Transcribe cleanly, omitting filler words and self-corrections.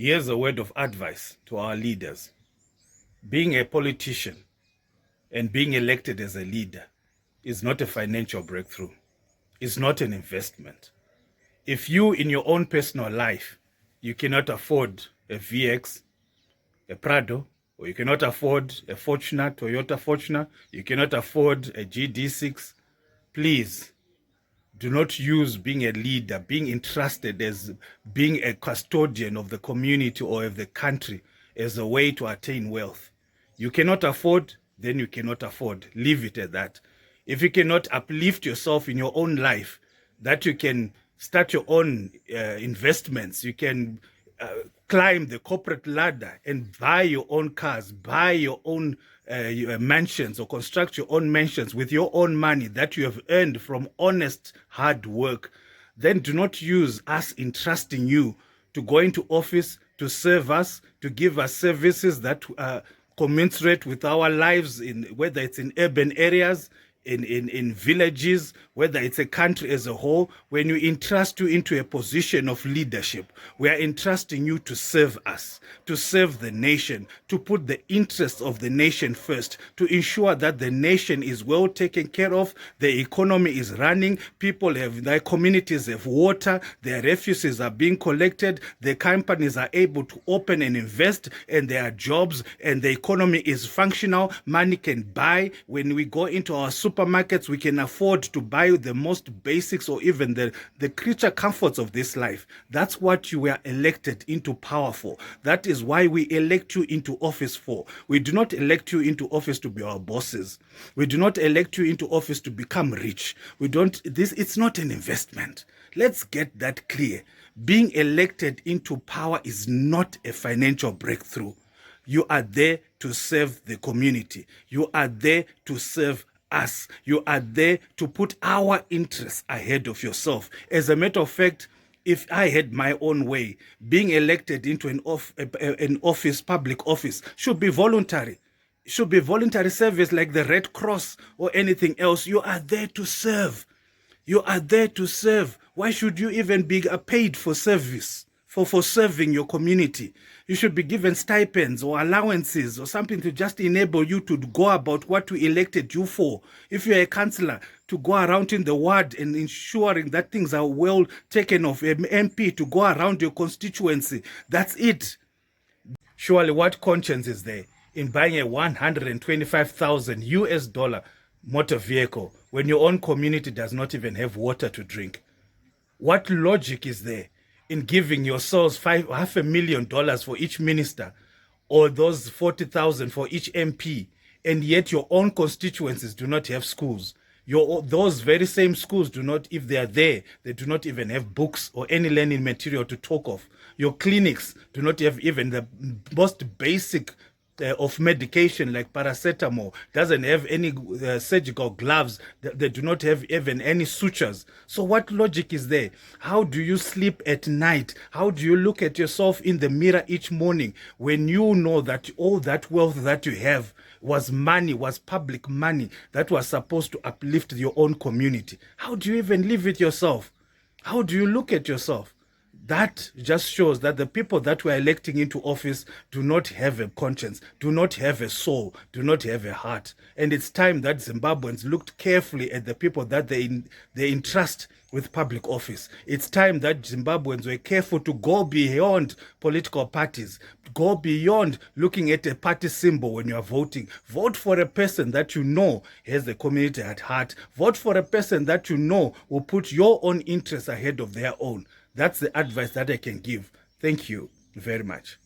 Here's a word of advice to our leaders. Being a politician and being elected as a leader is not a financial breakthrough. It's not an investment. If you, in your own personal life, you cannot afford a VX, a Prado, or you cannot afford a Fortuner, Toyota Fortuner, you cannot afford a GD6, please do not use being a leader, being entrusted as being a custodian of the community or of the country as a way to attain wealth. You cannot afford, then you cannot afford. Leave it at that. If you cannot uplift yourself in your own life, that you can start your own investments, you can climb the corporate ladder and buy your own cars, buy your own mansions, or construct your own mansions with your own money that you have earned from honest hard work, then do not use us entrusting you to go into office to serve us, to give us services that commensurate with our lives, in whether it's in urban areas, in villages, whether it's a country as a whole. When we entrust you into a position of leadership, we are entrusting you to serve us, to serve the nation, to put the interests of the nation first, to ensure that the nation is well taken care of, the economy is running, people have, their communities have water, their refugees are being collected, the companies are able to open and invest, and there are jobs, and the economy is functional, money can buy. When we go into our supermarkets, we can afford to buy the most basics or even the creature comforts of this life. That's what you were elected into power for. That is why we elect you into office for. We do not elect you into office to be our bosses. We do not elect you into office to become rich. It's not an investment. Let's get that clear. Being elected into power is not a financial breakthrough. You are there to serve the community. You are there to serve us. You are there to put our interests ahead of yourself. As a matter of fact, if I had my own way, being elected into an office, public office, should be voluntary. It should be voluntary service like the Red Cross or anything else. You are there to serve. You are there to serve. Why should you even be paid for service? For serving your community? You should be given stipends or allowances or something to just enable you to go about what we elected you for. If you're a councillor, to go around in the ward and ensuring that things are well taken of, an MP to go around your constituency. That's it. Surely what conscience is there in buying a 125,000 US dollar motor vehicle when your own community does not even have water to drink? What logic is there in giving yourselves $500,000 for each minister, or those 40,000 for each MP, and yet your own constituencies do not have schools? Those very same schools do not, if they are there, they do not even have books or any learning material to talk of. Your clinics do not have even the most basic of medication like paracetamol, doesn't have any surgical gloves, they do not have even any sutures. So what logic is there? How do you sleep at night? How do you look at yourself in the mirror each morning when you know that all that wealth that you have was money, was public money that was supposed to uplift your own community? How do you even live with yourself? How do you look at yourself? That just shows that the people that we're electing into office do not have a conscience, do not have a soul, do not have a heart. And it's time that Zimbabweans looked carefully at the people that they entrust with public office. It's time that Zimbabweans were careful to go beyond political parties, go beyond looking at a party symbol when you are voting. Vote for a person that you know has the community at heart. Vote for a person that you know will put your own interests ahead of their own. That's the advice that I can give. Thank you very much.